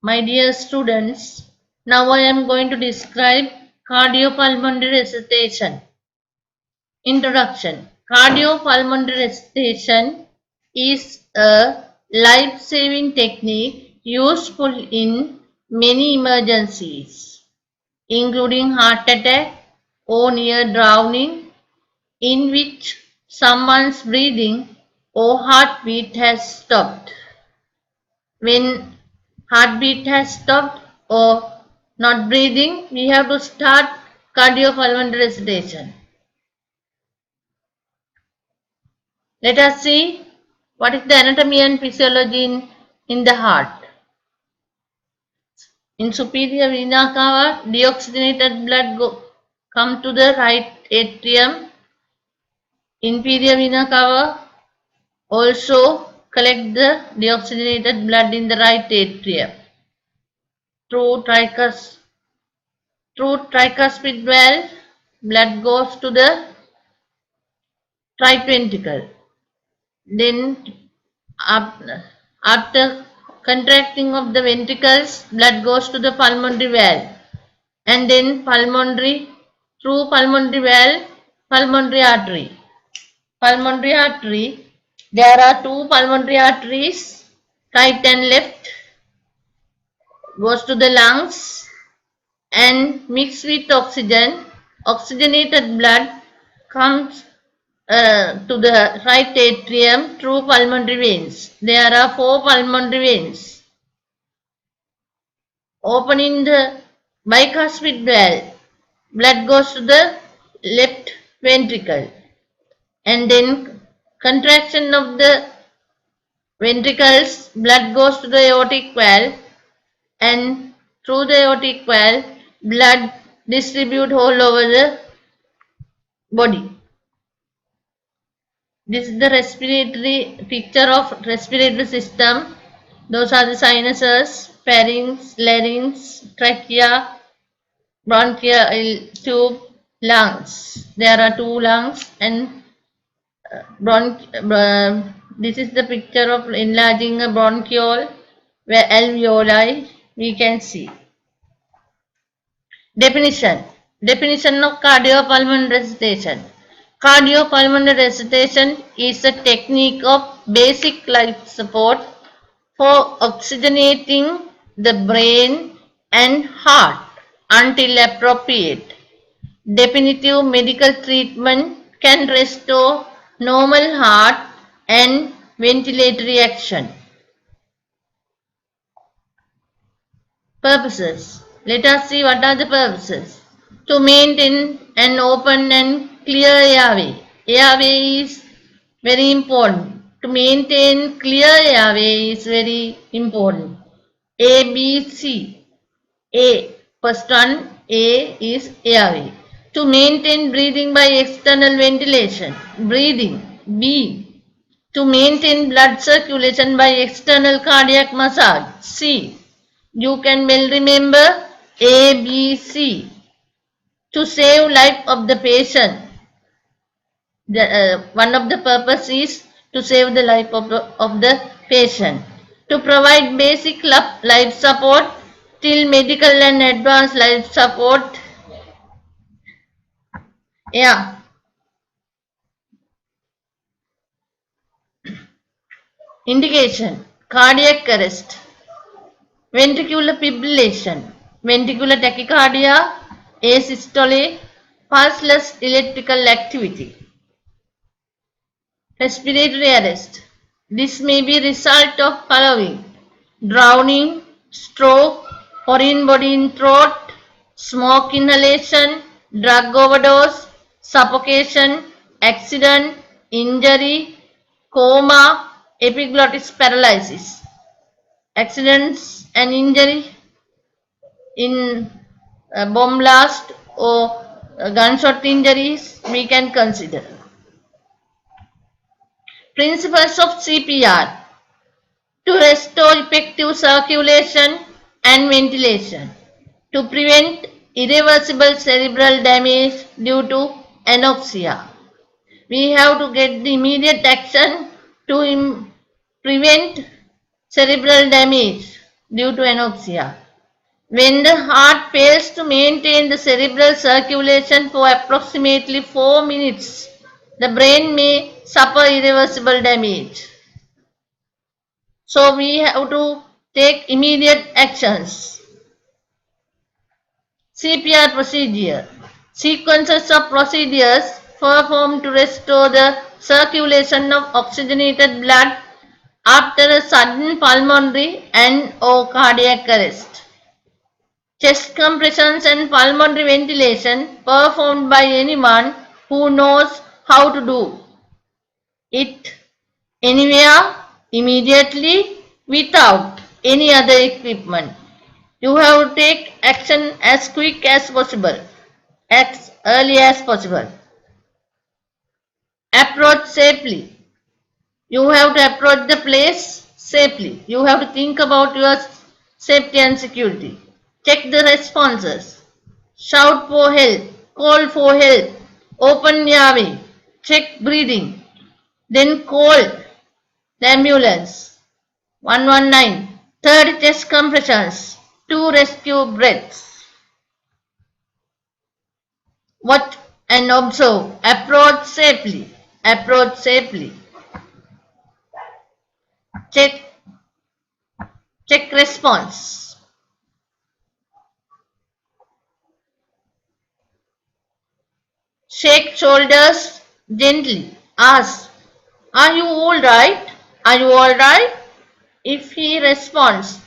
My dear students, now I am going to describe cardiopulmonary resuscitation. Introduction. Cardiopulmonary resuscitation is a life-saving technique useful in many emergencies, including heart attack or near drowning, in which someone's breathing or heartbeat has stopped. When heartbeat has stopped or not breathing, we have to start cardiopulmonary resuscitation. Let us see what is the anatomy and physiology in the heart. In superior vena cava, deoxygenated blood come to the right atrium. Inferior vena cava also collect the deoxygenated blood in the right atrium. Through tricuspid valve, blood goes to the right ventricle. Then after contracting of the ventricles, blood goes to the pulmonary valve, and then through pulmonary valve, pulmonary artery. Pulmonary artery, there are two pulmonary arteries, right and left, goes to the lungs and mixed with oxygen. Oxygenated blood comes to the right atrium through pulmonary veins. There are four pulmonary veins. Opening the bicuspid valve, blood goes to the left ventricle, and then contraction of the ventricles, blood goes to the aortic valve, and through the aortic valve, blood distribute all over the body. This is the respiratory picture of respiratory system. Those are the sinuses, pharynx, larynx, trachea, bronchial tube, lungs. There are two lungs, and this is the picture of enlarging a bronchiole where alveoli we can see. Definition of cardiopulmonary resuscitation. Cardiopulmonary resuscitation is a technique of basic life support for oxygenating the brain and heart until appropriate. Definitive medical treatment can restore normal heart and ventilatory action. Purposes. Let us see what are the purposes. To maintain an open and clear airway. Airway is very important. To maintain clear airway is very important. A, B, C. A. First one, A is airway. To maintain breathing by external ventilation. Breathing. B. To maintain blood circulation by external cardiac massage. C. You can well remember A, B, C. To save life of the patient. One of the purpose is to save the life of the patient. To provide basic life support till medical and advanced life support. Yeah. Indication. Cardiac arrest. Ventricular fibrillation. Ventricular tachycardia. Asystole. Pulseless electrical activity. Respiratory arrest. This may be result of following: drowning, stroke, foreign body in throat, smoke inhalation, drug overdose, suffocation, accident, injury, coma, epiglottis paralysis. Accidents and injury in bomb blast or gunshot injuries we can consider. Principles of CPR. To restore effective circulation and ventilation. To prevent irreversible cerebral damage due to anoxia. We have to get the immediate action to prevent cerebral damage due to anoxia. When the heart fails to maintain the cerebral circulation for approximately 4 minutes, the brain may suffer irreversible damage. So we have to take immediate actions. CPR procedure. Sequences of procedures performed to restore the circulation of oxygenated blood after a sudden pulmonary and/or cardiac arrest. Chest compressions and pulmonary ventilation performed by anyone who knows how to do it anywhere, immediately, without any other equipment. You have to take action as quick as possible, as early as possible. Approach safely. You have to approach the place safely. You have to think about your safety and security. Check the responses. Shout for help. Call for help. Open airway. Check breathing. Then call the ambulance. 119. Third, chest compressions. 2 rescue breaths. Watch and observe. Approach safely. Approach safely. Check response. Shake shoulders gently. Ask, are you all right? Are you all right? If he responds,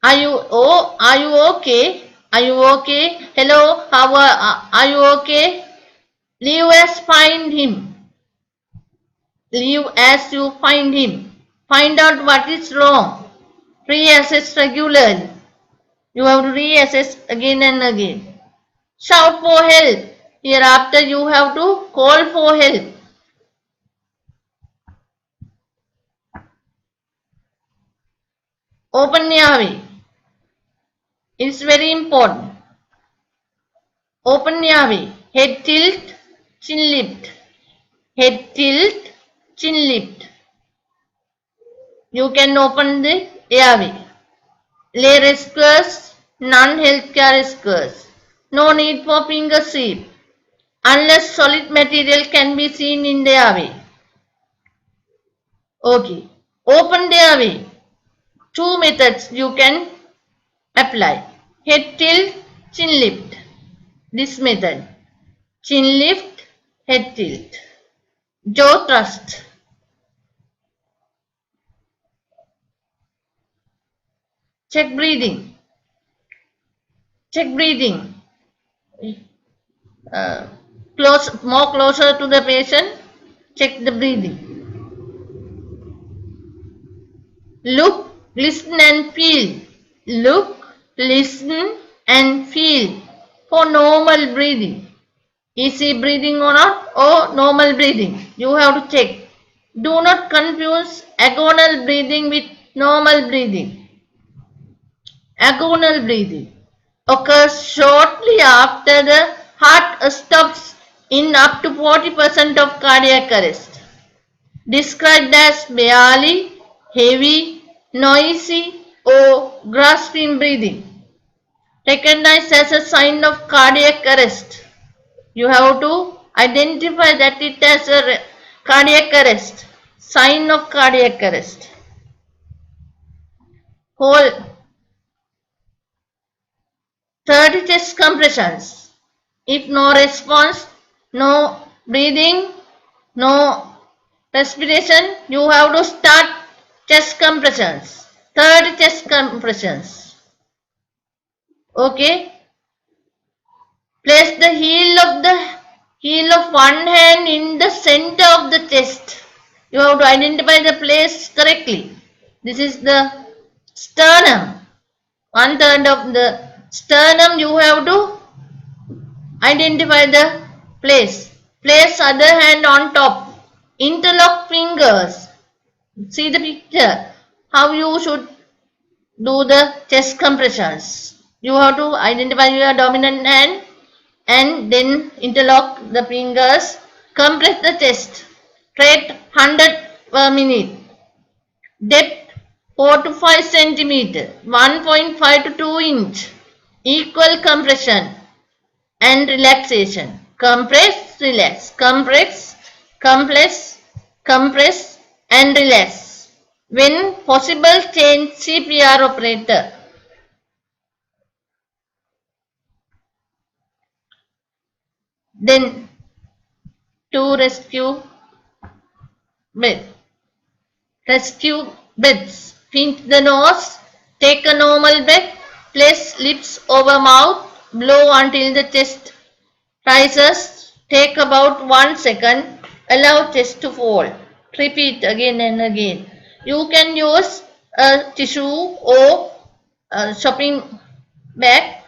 are you okay? Are you okay? Hello, are you okay? Leave as find him. Leave as you find him. Find out what is wrong. Reassess regularly. You have to reassess again and again. Shout for help. Hereafter you have to call for help. Open airway. It's very important. Open airway. Head tilt, chin lift. Head tilt, chin lift. You can open the airway. Lay rescuers, non-healthcare rescuers. No need for finger sweep unless solid material can be seen in the airway. Okay. Open the airway. 2 methods you can apply. Head tilt, chin lift. This method. Chin lift, head tilt. Jaw thrust. Check breathing. Check breathing. Closer to the patient. Check the breathing. Look, listen and feel. Look, listen and feel for normal breathing. Easy breathing or not, or normal breathing. You have to check. Do not confuse agonal breathing with normal breathing. Agonal breathing occurs shortly after the heart stops in up to 40% of cardiac arrest. Described as barely, heavy, noisy or gasping breathing. Recognized as a sign of cardiac arrest. You have to identify that it as a cardiac arrest. Sign of cardiac arrest. Hold 30 chest compressions. If no response, no breathing, no respiration, you have to start chest compressions. 30 chest compressions. Okay. Place the heel of one hand in the center of the chest. You have to identify the place correctly. This is the sternum. 1/3 of the sternum you have to identify the place. Place other hand on top. Interlock fingers. See the picture. How you should do the chest compressions. You have to identify your dominant hand and then interlock the fingers. Compress the chest. Rate 100 per minute. Depth 4 to 5 centimeter, 1.5 to 2 inch, equal compression and relaxation. Compress, relax, compress and relax. When possible, change CPR operator. Then to rescue breath. Rescue breaths. Pinch the nose. Take a normal breath. Place lips over mouth. Blow until the chest rises. Take about 1 second. Allow chest to fall. Repeat again and again. You can use a tissue or a shopping bag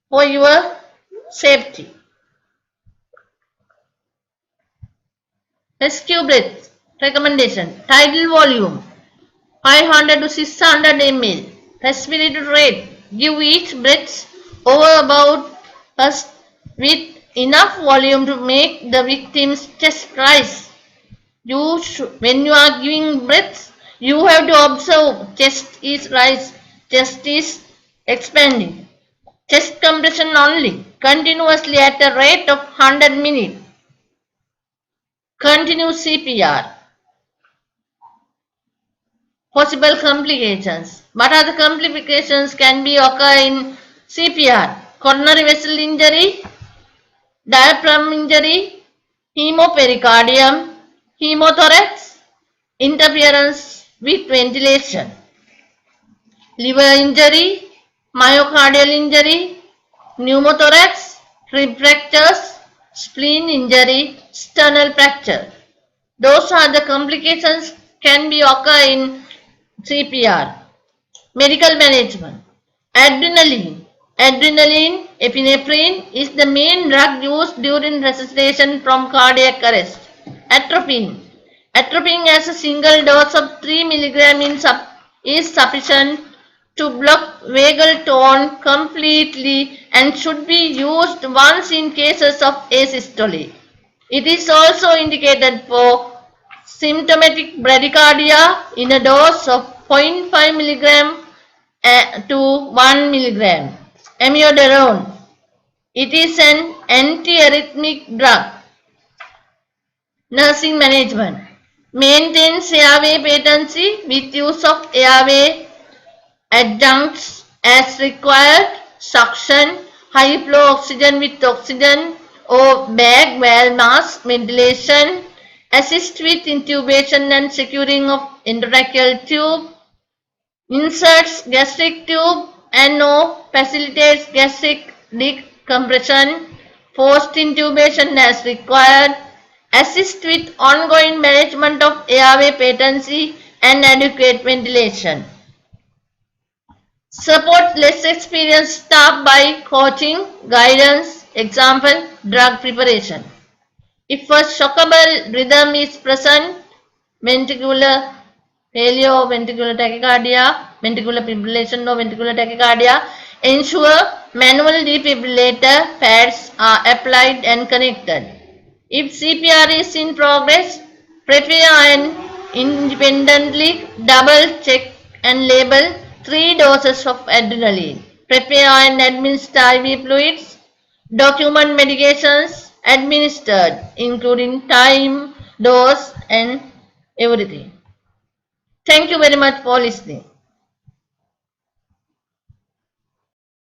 for your safety. Rescue breath. Recommendation. Tidal volume 500 to 600 ml. Respiratory rate. Give each breath over about us with enough volume to make the victim's chest rise. When you are giving breaths, you have to observe chest is rise, chest is expanding. Chest compression only, continuously at a rate of 100 minutes. Continue CPR. Possible complications. What are the complications can be occur in CPR? Coronary vessel injury, diaphragm injury, hemopericardium, hemothorax, interference with ventilation, liver injury, myocardial injury, pneumothorax, rib fractures, spleen injury, sternal fracture. Those are the complications can be occur in CPR. Medical management. Adrenaline. Adrenaline, epinephrine, is the main drug used during resuscitation from cardiac arrest. Atropine. Atropine as a single dose of 3 mg is sufficient to block vagal tone completely and should be used once in cases of asystole. It is also indicated for symptomatic bradycardia in a dose of 0.5 mg to 1 mg. Amiodarone. It is an antiarrhythmic drug. Nursing management. Maintains airway patency with use of airway adjuncts as required. Suction, high flow oxygen with oxygen or bag valve mask ventilation. Assist with intubation and securing of endotracheal tube. Inserts gastric tube and or facilitates gastric decompression. Forced intubation as required. Assist with ongoing management of airway patency and adequate ventilation. Support less experienced staff by coaching, guidance, example, drug preparation. If a shockable rhythm is present, ventricular failure or ventricular tachycardia, ventricular fibrillation or ventricular tachycardia, ensure manual defibrillator pads are applied and connected. If CPR is in progress, prepare and independently double check and label 3 doses of adrenaline. Prepare and administer IV fluids. Document medications administered, including time, dose, and everything. Thank you very much for listening.